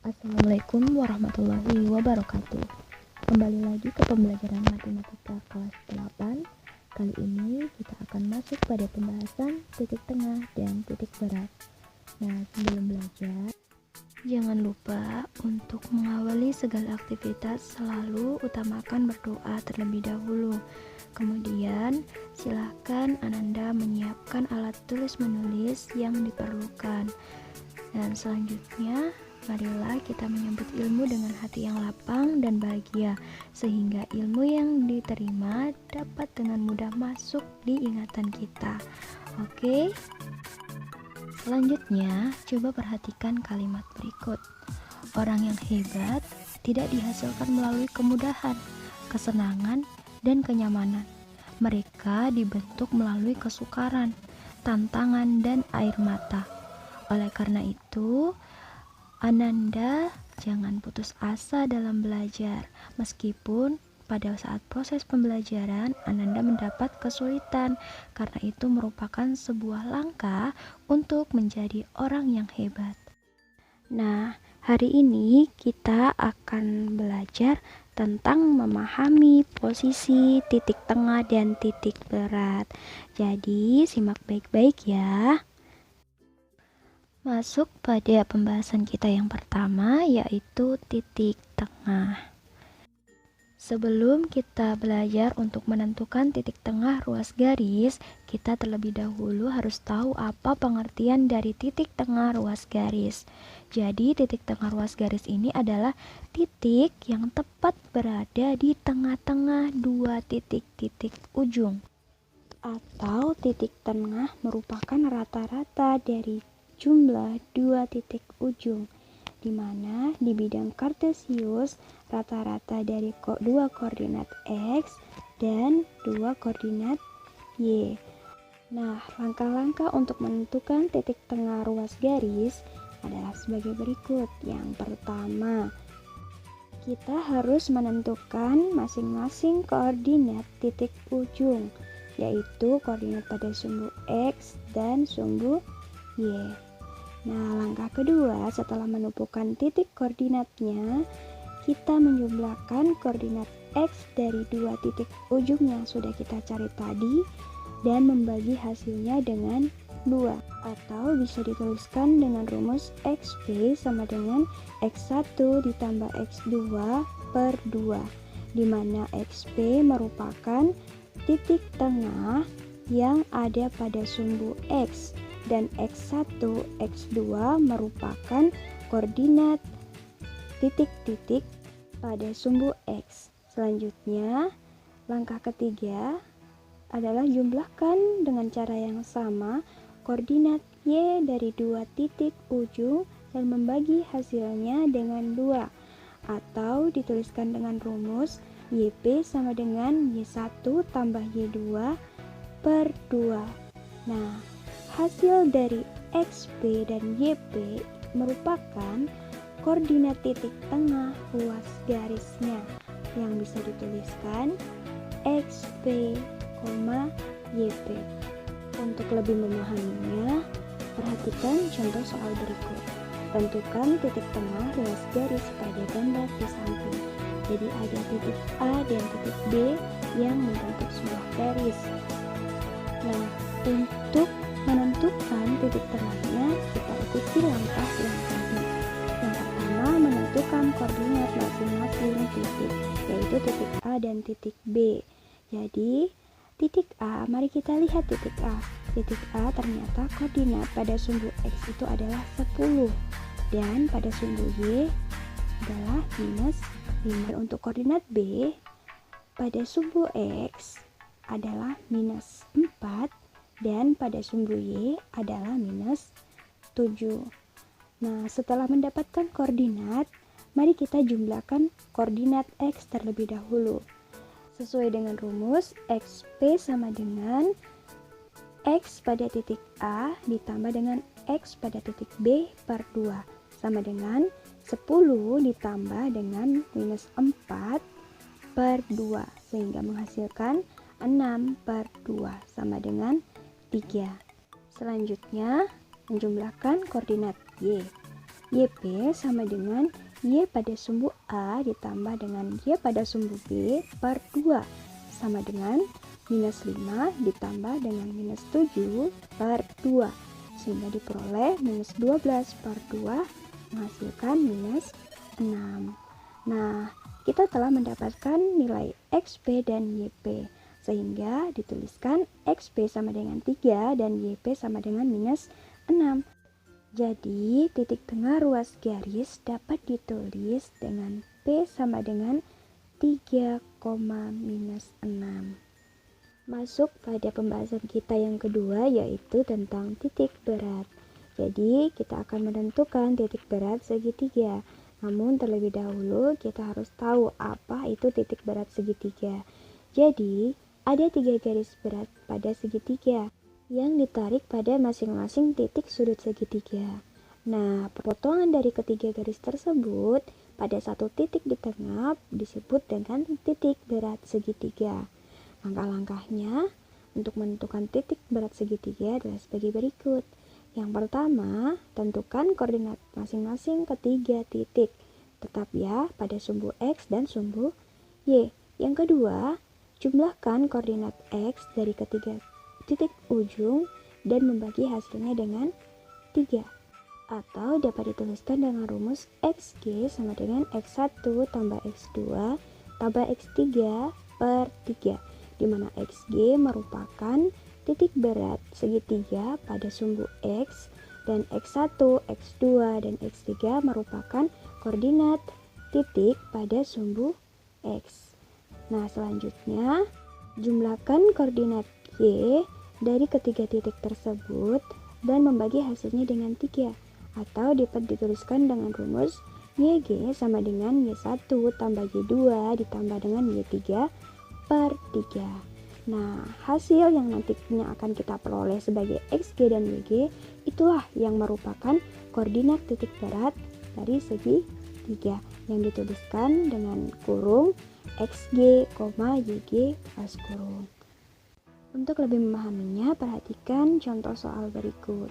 Assalamualaikum warahmatullahi wabarakatuh. Kembali lagi ke pembelajaran matematika kelas 8. Kali ini kita akan masuk pada pembahasan titik tengah dan titik berat. Nah, sebelum belajar, jangan lupa untuk mengawali segala aktivitas selalu utamakan berdoa terlebih dahulu. Kemudian, silakan Ananda menyiapkan alat tulis menulis yang diperlukan. Dan selanjutnya, marilah kita menyambut ilmu dengan hati yang lapang dan bahagia, sehingga ilmu yang diterima dapat dengan mudah masuk di ingatan kita. Oke? Selanjutnya, coba perhatikan kalimat berikut. Orang yang hebat tidak dihasilkan melalui kemudahan, kesenangan, dan kenyamanan. Mereka dibentuk melalui kesukaran, tantangan, dan air mata. Oleh karena itu, Ananda jangan putus asa dalam belajar, meskipun pada saat proses pembelajaran Ananda mendapat kesulitan, karena itu merupakan sebuah langkah untuk menjadi orang yang hebat. Nah, hari ini kita akan belajar tentang memahami posisi titik tengah dan titik berat. Jadi, simak baik-baik ya. Masuk pada pembahasan kita yang pertama, yaitu titik tengah. Sebelum kita belajar untuk menentukan titik tengah ruas garis, kita terlebih dahulu harus tahu apa pengertian dari titik tengah ruas garis. Jadi, titik tengah ruas garis ini adalah titik yang tepat berada di tengah-tengah dua titik-titik ujung. Atau titik tengah merupakan rata-rata dari jumlah dua titik ujung, di mana di bidang kartesius rata-rata dari dua koordinat x dan dua koordinat y. Nah, langkah-langkah untuk menentukan titik tengah ruas garis adalah sebagai berikut. Yang pertama, kita harus menentukan masing-masing koordinat titik ujung, yaitu koordinat pada sumbu x dan sumbu y. Nah, langkah kedua, setelah menentukan titik koordinatnya, kita menjumlahkan koordinat x dari dua titik ujung yang sudah kita cari tadi dan membagi hasilnya dengan 2, atau bisa dituliskan dengan rumus xp sama dengan x1 ditambah x2 per 2, di mana xp merupakan titik tengah yang ada pada sumbu x dan x1, x2 merupakan koordinat titik-titik pada sumbu x. Selanjutnya, langkah ketiga adalah jumlahkan dengan cara yang sama koordinat y dari dua titik ujung dan membagi hasilnya dengan 2, atau dituliskan dengan rumus yp sama dengan y1 tambah y2 per 2. Nah, hasil dari xp dan yp merupakan koordinat titik tengah ruas garisnya yang bisa dituliskan xp, yp. Untuk lebih memahaminya, perhatikan contoh soal berikut. Tentukan titik tengah ruas garis pada gambar di samping. Jadi ada titik A dan titik B yang membentuk sebuah garis. Nah, untuk menentukan titik tengahnya, kita ikuti langkah-langkahnya. Yang pertama, menentukan koordinat masing-masing titik, yaitu titik A dan titik B. Jadi, titik A, mari kita lihat titik A. Titik A ternyata koordinat pada sumbu X itu adalah 10, dan pada sumbu Y adalah minus 5. Untuk koordinat B, pada sumbu X adalah minus 4, dan pada sumbu Y adalah minus 7. Nah, setelah mendapatkan koordinat, mari kita jumlahkan koordinat X terlebih dahulu. Sesuai dengan rumus, xp sama dengan x pada titik A ditambah dengan x pada titik B per 2, sama dengan 10 ditambah dengan minus 4 per 2, sehingga menghasilkan 6 per 2 sama dengan 3. Selanjutnya, menjumlahkan koordinat y. YP sama dengan Y pada sumbu A ditambah dengan Y pada sumbu B per 2 sama dengan minus 5 ditambah dengan minus 7 per 2 sehingga diperoleh minus 12 per 2 menghasilkan minus 6. Nah, kita telah mendapatkan nilai XP dan YP sehingga dituliskan XP sama dengan 3 dan YP sama dengan minus 6. Jadi, titik tengah ruas garis dapat ditulis dengan P sama dengan 3, minus 6. Masuk pada pembahasan kita yang kedua, yaitu tentang titik berat. Jadi, kita akan menentukan titik berat segitiga. Namun, terlebih dahulu kita harus tahu apa itu titik berat segitiga. Jadi, ada 3 garis berat pada segitiga yang ditarik pada masing-masing titik sudut segitiga. Nah, potongan dari ketiga garis tersebut pada satu titik di tengah disebut dengan titik berat segitiga. Langkah-langkahnya untuk menentukan titik berat segitiga adalah sebagai berikut. Yang pertama, tentukan koordinat masing-masing ketiga titik. Tetap ya pada sumbu X dan sumbu Y. Yang kedua, jumlahkan koordinat X dari ketiga titik ujung dan membagi hasilnya dengan 3. Atau dapat dituliskan dengan rumus XG sama dengan X1 tambah X2 tambah X3 per 3, di mana XG merupakan titik berat segitiga pada sumbu X dan X1, X2, dan X3 merupakan koordinat titik pada sumbu X. Nah, selanjutnya jumlahkan koordinat Y dari ketiga titik tersebut dan membagi hasilnya dengan 3, atau dapat dituliskan dengan rumus YG sama dengan Y1 tambah Y2 ditambah dengan Y3 per 3. Nah, hasil yang nantinya akan kita peroleh sebagai XG dan YG itulah yang merupakan koordinat titik berat dari segi 3 yang dituliskan dengan kurung XG, YG pas kurung. Untuk lebih memahaminya, perhatikan contoh soal berikut.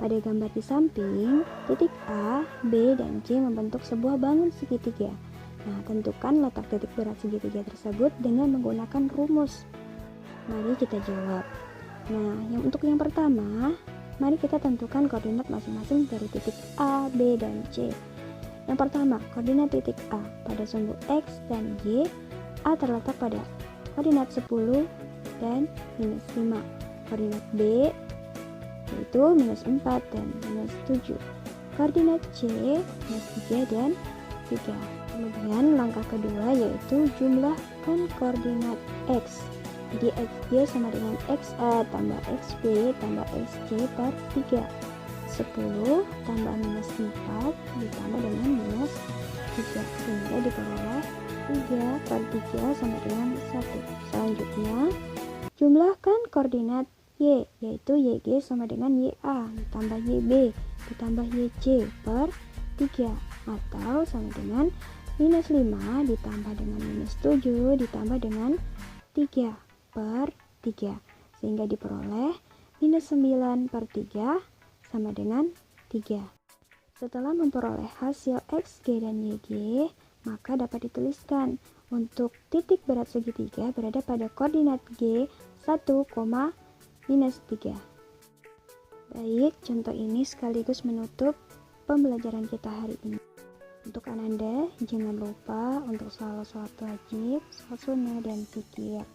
Pada gambar di samping, titik A, B, dan C membentuk sebuah bangun segitiga. Nah, tentukan letak titik berat segitiga tersebut dengan menggunakan rumus. Mari kita jawab. Nah, untuk yang pertama, mari kita tentukan koordinat masing-masing dari titik A, B, dan C. Yang pertama, koordinat titik A pada sumbu X dan Y. A terletak pada koordinat 10 dan minus 5. Koordinat B yaitu minus 4 dan minus 7. Koordinat C minus 3 dan 3. Kemudian langkah kedua yaitu jumlahkan koordinat X. Jadi XY sama dengan XA tambah XB tambah XC per 3. 10 tambah minus 4 ditambah dengan minus 3 sehingga diperoleh 3 per 3 sama dengan 1. Selanjutnya jumlahkan koordinat Y, yaitu YG sama dengan YA ditambah YB ditambah YC per 3, atau sama dengan minus 5 ditambah dengan minus 7 ditambah dengan 3 per 3 sehingga diperoleh minus 9 per 3 sama dengan 3. Setelah memperoleh hasil XG dan YG, maka dapat dituliskan untuk titik berat segitiga berada pada koordinat G 1, minus 3. Baik, contoh ini sekaligus menutup pembelajaran kita hari ini. Untuk Ananda, jangan lupa untuk selalu sholat wajib, sholat sunnah, dan zikir.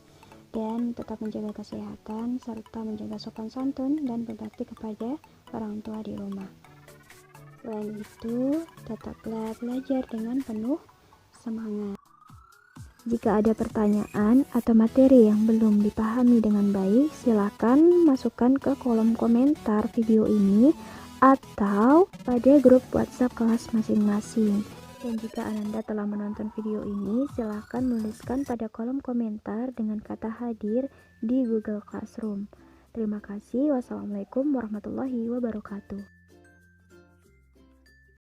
Dan tetap menjaga kesehatan, serta menjaga sopan santun dan berbakti kepada orang tua di rumah. Selain itu, tetaplah belajar dengan penuh semangat. Jika ada pertanyaan atau materi yang belum dipahami dengan baik, silakan masukkan ke kolom komentar video ini atau pada grup WhatsApp kelas masing-masing. Dan jika Ananda telah menonton video ini, silakan menuliskan pada kolom komentar dengan kata hadir di Google Classroom. Terima kasih. Wassalamualaikum warahmatullahi wabarakatuh.